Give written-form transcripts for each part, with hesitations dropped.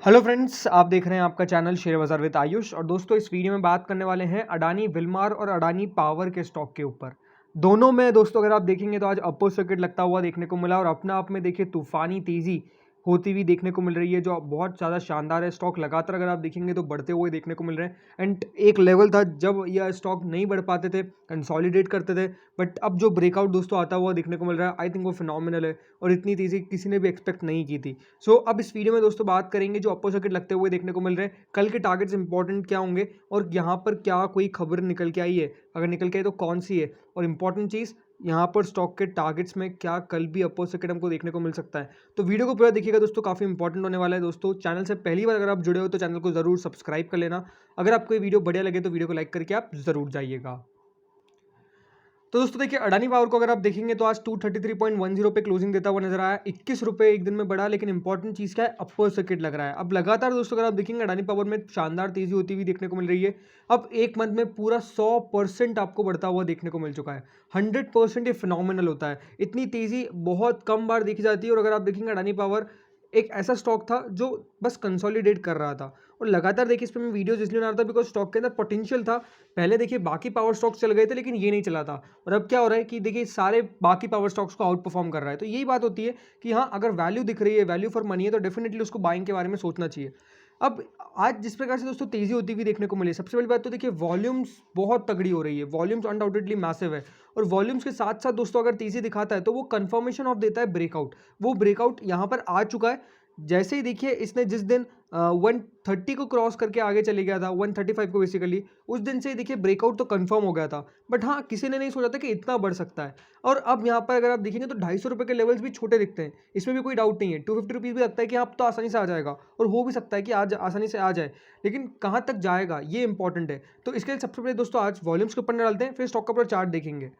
Hello friends, आप देख रहे हैं आपका चैनल शेयर बाजार विद आयुष। और दोस्तों, इस वीडियो में बात करने वाले हैं अडानी विल्मार और अडानी पावर के स्टॉक के ऊपर। दोनों में दोस्तों अगर आप देखेंगे तो आज अपर सर्किट लगता हुआ देखने को मिला और अपने आप में देखिए तूफानी तेजी होती हुई देखने को मिल रही है, जो बहुत ज़्यादा शानदार है। स्टॉक लगातार अगर आप देखेंगे तो बढ़ते हुए देखने को मिल रहे हैं। एंड एक लेवल था जब यह स्टॉक नहीं बढ़ पाते थे, कंसोलिडेट करते थे, बट अब जो ब्रेकआउट दोस्तों आता हुआ देखने को मिल रहा है, आई थिंक वो फिनोमिनल है और इतनी तेज़ी किसी ने भी एक्सपेक्ट नहीं की थी। अब इस वीडियो में दोस्तों बात करेंगे जो अपर सर्किट लगते हुए देखने को मिल रहे हैं, कल के टारगेट्स इंपॉर्टेंट क्या होंगे और यहाँ पर क्या कोई खबर निकल के आई है, अगर निकल के आई तो कौन सी है, और इंपॉर्टेंट चीज़ यहाँ पर स्टॉक के टारगेट्स में क्या कल भी अपर सर्किट हमको देखने को मिल सकता है। तो वीडियो को पूरा देखिएगा दोस्तों, काफ़ी इंपॉर्टेंट होने वाला है। दोस्तों, चैनल से पहली बार अगर आप जुड़े हो तो चैनल को ज़रूर सब्सक्राइब कर लेना। अगर आपको ये वीडियो बढ़िया लगे तो वीडियो को लाइक करके आप ज़रूर जाइएगा। तो दोस्तों देखिए, अडानी पावर को अगर आप देखेंगे तो आज 233.10 पे क्लोजिंग देता हुआ नजर आया। 21 रुपये एक दिन में बढ़ा, लेकिन इंपॉर्टेंट चीज़ क्या है, अपर सर्किट लग रहा है। अब लगातार दोस्तों अगर आप देखेंगे अडानी पावर में शानदार तेजी होती हुई देखने को मिल रही है। अब एक मंथ में पूरा 100% आपको बढ़ता हुआ देखने को मिल चुका है। 100% ये फिनोमिनल होता है। इतनी तेजी बहुत कम बार देखी जाती है। और अगर आप देखेंगे अडानी पावर एक ऐसा स्टॉक था जो बस कंसोलिडेट कर रहा था, और लगातार देखिए इस पर मैं वीडियोस इसलिए बना रहा था बिकॉज स्टॉक के अंदर पोटेंशियल था। पहले देखिए बाकी पावर स्टॉक्स चल गए थे लेकिन ये नहीं चला था, और अब क्या हो रहा है कि देखिए सारे बाकी पावर स्टॉक्स को आउट परफॉर्म कर रहा है। तो यही बात होती है कि हाँ, अगर वैल्यू दिख रही है, वैल्यू फॉर मनी है, तो डेफिनेटली उसको बाइंग के बारे में सोचना चाहिए। अब आज जिस प्रकार से दोस्तों तेजी होती हुई देखने को मिली, सबसे बड़ी बात तो देखिए वॉल्यूम्स बहुत तगड़ी हो रही है। वॉल्यूम्स अनडाउटेडली मैसिव है, और वॉल्यूम्स के साथ साथ दोस्तों अगर तेजी दिखाता है तो वो कंफर्मेशन ऑफ देता है ब्रेकआउट। वो ब्रेकआउट यहाँ पर आ चुका है। जैसे ही देखिए इसने जिस दिन 130 को क्रॉस करके आगे चले गया था, 135 को बेसिकली, उस दिन से ही देखिए ब्रेकआउट तो कंफर्म हो गया था। बट हाँ, किसी ने नहीं सोचा था कि इतना बढ़ सकता है। और अब यहाँ पर अगर आप देखेंगे तो 250 रुपये के लेवल्स भी छोटे दिखते हैं, इसमें भी कोई डाउट नहीं है। 250 रुपीज़ भी लगता है कि आप तो आसानी से आ जाएगा, और हो भी सकता है कि आज आसानी से आ जाए, लेकिन कहाँ तक जाएगा ये इंपॉर्टेंट है। तो इसके लिए सबसे पहले दोस्तों आज वॉल्यूम्स के ऊपर डालते हैं, फिर स्टॉक का पूरा चार्ट देखेंगे।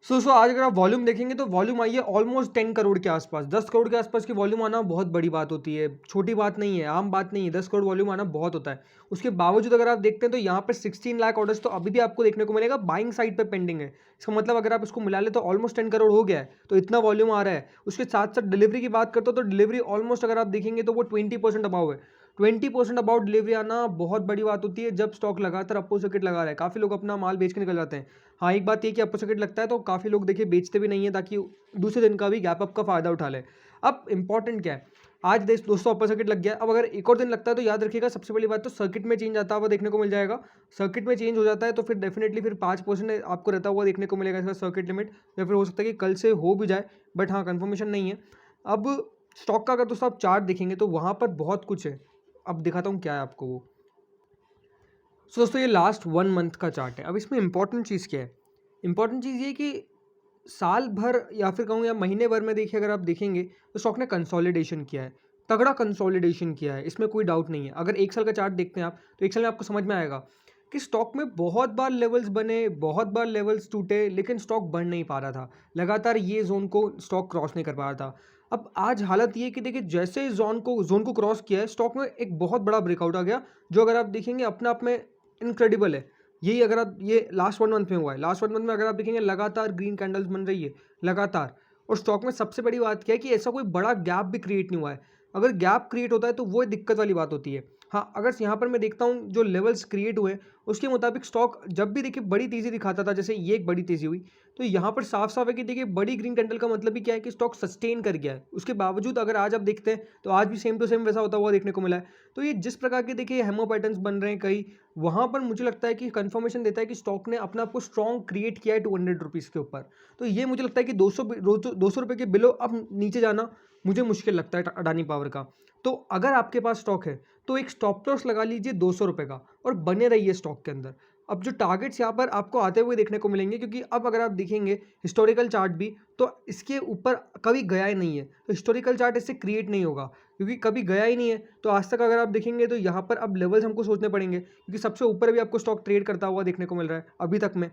आज अगर आप वॉल्यूम देखेंगे तो वॉल्यूम आई है ऑलमोस्ट 10 करोड़ के आसपास। 10 करोड़ के आसपास की वॉल्यूम आना बहुत बड़ी बात होती है, छोटी बात नहीं है, आम बात नहीं है। 10 करोड़ वॉल्यूम आना बहुत होता है। उसके बावजूद अगर आप देखते हैं तो यहाँ पर 16 लाख ऑर्डर्स तो अभी भी आपको देखने को मिलेगा बाइंग साइड पे पेंडिंग है। इसका मतलब अगर आप इसको मिला ले तो ऑलमोस्ट 10 करोड़ हो गया है, तो इतना वॉल्यूम आ रहा है। उसके साथ साथ डिलीवरी की बात करते हो तो डिलीवरी ऑलमोस्ट अगर आप देखेंगे तो वो 20% अबाव है। 20% अबाउट डिलीवरी आना बहुत बड़ी बात होती है जब स्टॉक लगातार अपर सर्किट लगा रहा है। काफ़ी लोग अपना माल बेच के निकल जाते हैं। हाँ, एक बात ये कि अपर सर्किट लगता है तो काफ़ी लोग देखिए बेचते भी नहीं है, ताकि दूसरे दिन का भी गैप अप का फायदा उठा ले। अब इंपॉर्टेंट क्या है, आज दोस्तों अपर सर्किट लग गया। अब अगर एक और दिन लगता है तो याद रखिएगा, सबसे बड़ी बात तो सर्किट में चेंज आता हुआ देखने को मिल जाएगा। सर्किट में चेंज हो जाता है तो फिर डेफिनेटली फिर 5% आपको रहता हुआ देखने को मिलेगा इसका सर्किट लिमिट, या फिर हो सकता है कि कल से हो भी जाए, बट हाँ, कंफर्मेशन नहीं है। अब स्टॉक का अगर दोस्तों आप चार्ट देखेंगे तो वहाँ पर बहुत कुछ है। अब दिखाता हूँ क्या है आपको वो। दोस्तों ये लास्ट 1 मंथ का चार्ट है। अब इसमें इंपॉर्टेंट चीज़ क्या है, इंपॉर्टेंट चीज़ ये कि साल भर या फिर कहूँ या महीने भर में देखिए अगर आप देखेंगे तो स्टॉक ने कंसोलिडेशन किया है, तगड़ा कंसोलिडेशन किया है, इसमें कोई डाउट नहीं है। अगर एक साल का चार्ट देखते हैं आप तो एक साल में आपको समझ में आएगा कि स्टॉक में बहुत बार लेवल्स बने, बहुत बार लेवल्स टूटे, लेकिन स्टॉक बढ़ नहीं पा रहा था। लगातार ये जोन को स्टॉक क्रॉस नहीं कर पा रहा था। अब आज हालत ये कि देखिए जैसे जोन को क्रॉस किया है, स्टॉक में एक बहुत बड़ा ब्रेकआउट आ गया, जो अगर आप देखेंगे अपने आप में इनक्रेडिबल है। यही अगर आप ये लास्ट 1 मंथ में हुआ है। लास्ट 1 मंथ में अगर आप देखेंगे लगातार ग्रीन कैंडल्स बन रही है लगातार। और स्टॉक में सबसे बड़ी बात क्या है कि ऐसा कोई बड़ा गैप भी क्रिएट नहीं हुआ है। अगर गैप क्रिएट होता है तो वो दिक्कत वाली बात होती है। हाँ, अगर यहाँ पर मैं देखता हूँ जो लेवल्स क्रिएट हुए उसके मुताबिक स्टॉक जब भी देखिए बड़ी तेज़ी दिखाता था, जैसे ये एक बड़ी तेज़ी हुई, तो यहाँ पर साफ साफ है कि देखिए बड़ी ग्रीन कैंडल का मतलब भी क्या है कि स्टॉक सस्टेन कर गया है। उसके बावजूद अगर आज आप देखते हैं तो आज भी सेम टू सेम वैसा होता हुआ देखने को मिला है। तो ये जिस प्रकार के देखिए हेमो पैटर्न्स बन रहे हैं कई, वहाँ पर मुझे लगता है कि कंफर्मेशन देता है कि स्टॉक ने अपने आप को स्ट्रॉन्ग क्रिएट किया है 200 रुपीज़ के ऊपर। तो ये मुझे लगता है कि 200 रुपये के बिलो अब नीचे जाना मुझे मुश्किल लगता है अडानी पावर का। तो अगर आपके पास स्टॉक है तो एक स्टॉप लॉस लगा लीजिए 200 रुपये का, और बने रहिए स्टॉक के अंदर। अब जो टारगेट्स यहाँ पर आपको आते हुए देखने को मिलेंगे, क्योंकि अब अगर आप देखेंगे हिस्टोरिकल चार्ट भी, तो इसके ऊपर कभी गया ही नहीं है। तो हिस्टोरिकल चार्ट इससे क्रिएट नहीं होगा, क्योंकि कभी गया ही नहीं है। तो आज तक अगर आप देखेंगे तो यहाँ पर अब लेवल्स हमको सोचने पड़ेंगे, क्योंकि सबसे ऊपर भी आपको स्टॉक ट्रेड करता हुआ देखने को मिल रहा है अभी तक में।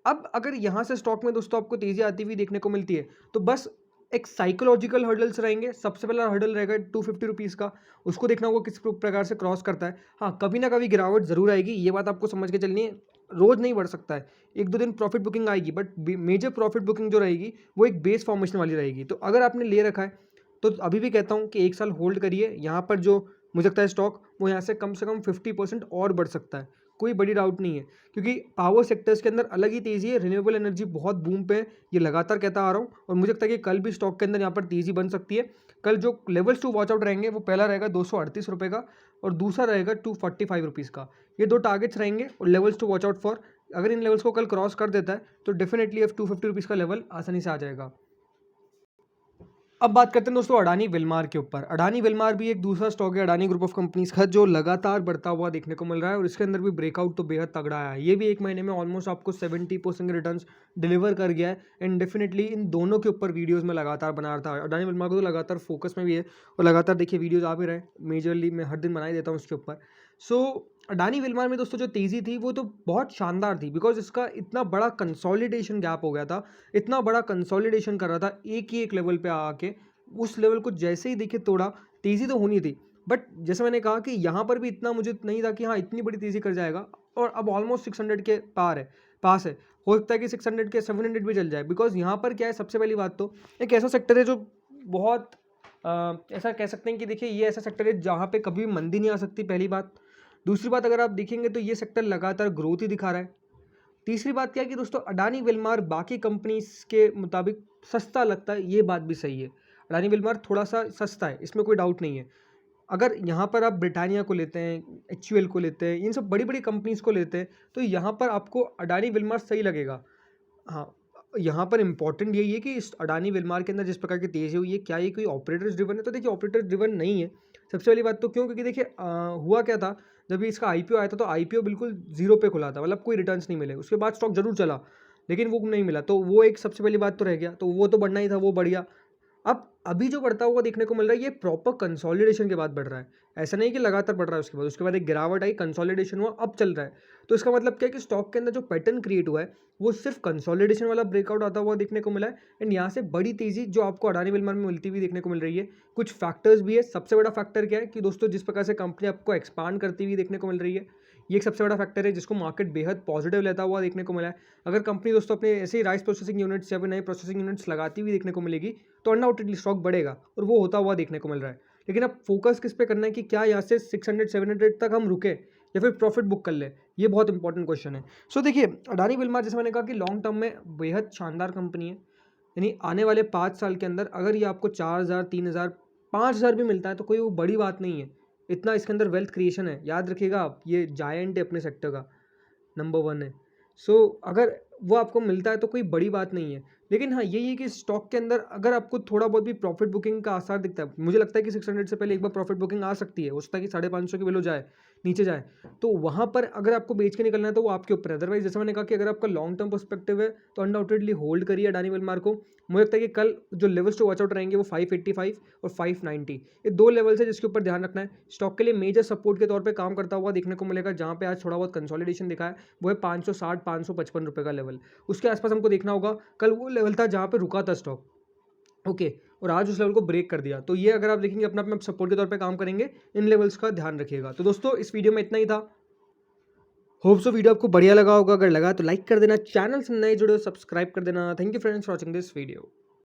अब अगर यहाँ से स्टॉक में दोस्तों आपको तेज़ी आती हुई देखने को मिलती है, तो बस एक साइकोलॉजिकल हर्डल्स रहेंगे। सबसे पहला हर्डल रहेगा 250 रुपीज़ का, उसको देखना होगा किस प्रकार से क्रॉस करता है। हाँ, कभी ना कभी गिरावट जरूर आएगी, ये बात आपको समझ के चलनी है। रोज़ नहीं बढ़ सकता है, 1-2 दिन प्रॉफिट बुकिंग आएगी, बट मेजर प्रॉफिट बुकिंग जो रहेगी वो एक बेस फॉर्मेशन वाली रहेगी। तो अगर आपने ले रखा है तो अभी भी कहता हूँ कि 1 साल होल्ड करिए। यहाँ पर जो मुझे लगता है स्टॉक वो यहाँ से कम 50% और बढ़ सकता है, कोई बड़ी डाउट नहीं है, क्योंकि पावर सेक्टर्स के अंदर अलग ही तेज़ी है। रिन्यूएबल एनर्जी बहुत बूम पे है, ये लगातार कहता आ रहा हूँ, और मुझे लगता है कि कल भी स्टॉक के अंदर यहाँ पर तेज़ी बन सकती है। कल जो लेवल्स टू वॉच आउट रहेंगे वो पहला रहेगा 238 रुपये का, और दूसरा रहेगा 245 रुपीज़ का। ये 2 टारगेट्स रहेंगे और levels to watch out for. अगर इन लेवल्स को कल क्रॉस कर देता है तो डेफिनेटली अब 250 रुपीज़ का लेवल आसानी से आ जाएगा। अब बात करते हैं दोस्तों अडानी विलमार के ऊपर। अडानी विलमार भी एक दूसरा स्टॉक है अडानी ग्रुप ऑफ कंपनीज का, जो लगातार बढ़ता हुआ देखने को मिल रहा है, और इसके अंदर भी ब्रेकआउट तो बेहद तगड़ा आया है। ये भी एक महीने में ऑलमोस्ट आपको 70% रिटर्न्स डिलीवर कर गया है, एंड डेफिनेटली इन दोनों के ऊपर वीडियोस में लगातार बना रहा था। अडानी विलमार को तो लगातार फोकस में भी है, और लगातार देखिए वीडियोज आ भी रहे हैं, मेजरली मैं हर दिन बना ही देता हूँ उसके ऊपर। सो अडानी विलमार में दोस्तों जो तेज़ी थी वो तो बहुत शानदार थी, बिकॉज इसका इतना बड़ा कंसोलिडेशन गैप हो गया था, इतना बड़ा कंसोलिडेशन कर रहा था एक ही एक लेवल पे आके। उस लेवल को जैसे ही देखिए तोड़ा, तेज़ी तो होनी थी, बट जैसे मैंने कहा कि यहाँ पर भी इतना मुझे नहीं था कि हाँ इतनी बड़ी तेज़ी कर जाएगा, और अब ऑलमोस्ट 600 के पास है। हो सकता है कि 600 के 700 भी चल जाए, बिकॉज यहाँ पर क्या है, सबसे पहली बात तो एक ऐसा सेक्टर है जो बहुत ऐसा कह सकते हैं कि देखिए ये ऐसा सेक्टर है जहाँ पे कभी भी मंदी नहीं आ सकती, पहली बात। दूसरी बात, अगर आप देखेंगे तो ये सेक्टर लगातार ग्रोथ ही दिखा रहा है। तीसरी बात क्या है कि दोस्तों अडानी विलमार बाकी कंपनीज के मुताबिक सस्ता लगता है, ये बात भी सही है। अडानी विलमार थोड़ा सा सस्ता है, इसमें कोई डाउट नहीं है। अगर यहाँ पर आप ब्रिटानिया को लेते हैं, HUL को लेते हैं, इन सब बड़ी बड़ी कंपनीज को लेते हैं, तो यहाँ पर आपको अडानी विलमार सही लगेगा। हाँ, यहाँ पर इंपॉर्टेंट यही है कि इस अडानी विलमार के अंदर जिस प्रकार की तेज़ी हुई है, क्या ये कोई ऑपरेटर्स ड्रिवन है? तो देखिए ऑपरेटर ड्रिवन नहीं है। सबसे पहली बात तो क्यों? क्योंकि देखिए हुआ क्या था, जब इसका IPO आया था तो IPO बिल्कुल जीरो पे खुला था, मतलब कोई रिटर्न्स नहीं मिले। उसके बाद स्टॉक जरूर चला, लेकिन वो नहीं मिला, तो वो एक सबसे पहली बात तो रह गया, तो वो तो बढ़ना ही था, वो बढ़िया। अब अभी जो बढ़ता हुआ देखने को मिल रहा है, ये प्रॉपर कंसोलिडेशन के बाद बढ़ रहा है। ऐसा नहीं कि लगातार बढ़ रहा है, उसके बाद एक गिरावट आई, कंसोलिडेशन हुआ, अब चल रहा है। तो इसका मतलब क्या है कि स्टॉक के अंदर जो पैटर्न क्रिएट हुआ है वो सिर्फ कंसोलिडेशन वाला ब्रेकआउट आता हुआ देखने को मिला है, एंड यहाँ से बड़ी तेज़ी जो आपको अडानी विलमार में मिलती हुई देखने को मिल रही है। कुछ फैक्टर्स भी है। सबसे बड़ा फैक्टर क्या है कि दोस्तों जिस प्रकार से कंपनी आपको एक्सपांड करती हुई देखने को मिल रही है, ये एक सबसे बड़ा फैक्टर है जिसको मार्केट बेहद पॉजिटिव लेता हुआ देखने को मिला है। अगर कंपनी दोस्तों अपने ऐसे ही राइस प्रोसेसिंग यूनिट्स या फिर नए प्रोसेसिंग यूनिट्स लगाती हुई देखने को मिलेगी, तो अनडाउटेडली स्टॉक बढ़ेगा, और वो होता हुआ देखने को मिल रहा है। लेकिन अब फोकस किस पे करना है कि क्या यहाँ से 600-700 तक हम रुके या फिर प्रॉफिट बुक कर ले, ये बहुत इंपॉर्टेंट क्वेश्चन है। सो देखिए अडानी विलमार, जैसे मैंने कहा कि लॉन्ग टर्म में बेहद शानदार कंपनी है, यानी आने वाले 5 साल के अंदर अगर ये आपको 4000, 3000, 5000 भी मिलता है तो कोई वो बड़ी बात नहीं है। इतना इसके अंदर वेल्थ क्रिएशन है, याद रखिएगा आप, ये जायंट है अपने सेक्टर का, नंबर 1 है। सो अगर वो आपको मिलता है तो कोई बड़ी बात नहीं है। लेकिन हाँ, यही है कि स्टॉक के अंदर अगर आपको थोड़ा बहुत भी प्रॉफिट बुकिंग का आसार दिखता है, मुझे लगता है कि 600 से पहले एक बार प्रॉफिट बुकिंग आ सकती है, हो सकता है कि 550 की वैल्यू जाए, नीचे जाए, तो वहाँ पर अगर आपको बेच के निकलना है तो वो आपके ऊपर है। अदरवाइज जैसे मैंने कहा कि अगर आपका लॉन्ग टर्म पर्सपेक्टिव है तो अनडाउटेडली होल्ड करिए अडानी विलमार को। मुझे लगता है कि कल जो लेवल्स टू वॉच आउट रहेंगे वो 585 और 590, ये 2 लेवल्स है जिसके ऊपर ध्यान रखना है। स्टॉक के लिए मेजर सपोर्ट के तौर पे काम करता हुआ देखने को मिलेगा, जहाँ पे आज थोड़ा बहुत कंसोलिडेशन दिखा है, वो है 560-555 रुपये का लेवल। उसके आसपास हमको देखना होगा। कल वो लेवल था जहाँ पे रुका था स्टॉक, ओके, और आज उस लेवल को ब्रेक कर दिया, तो ये अगर आप देखेंगे अपना अपना सपोर्ट के तौर पे काम करेंगे, इन लेवल्स का ध्यान रखिएगा। तो दोस्तों इस वीडियो में इतना ही था। होप सो वीडियो आपको बढ़िया लगा होगा, अगर लगा तो लाइक कर देना, चैनल से नए जुड़े हो सब्सक्राइब कर देना। Thank you friends for watching this video.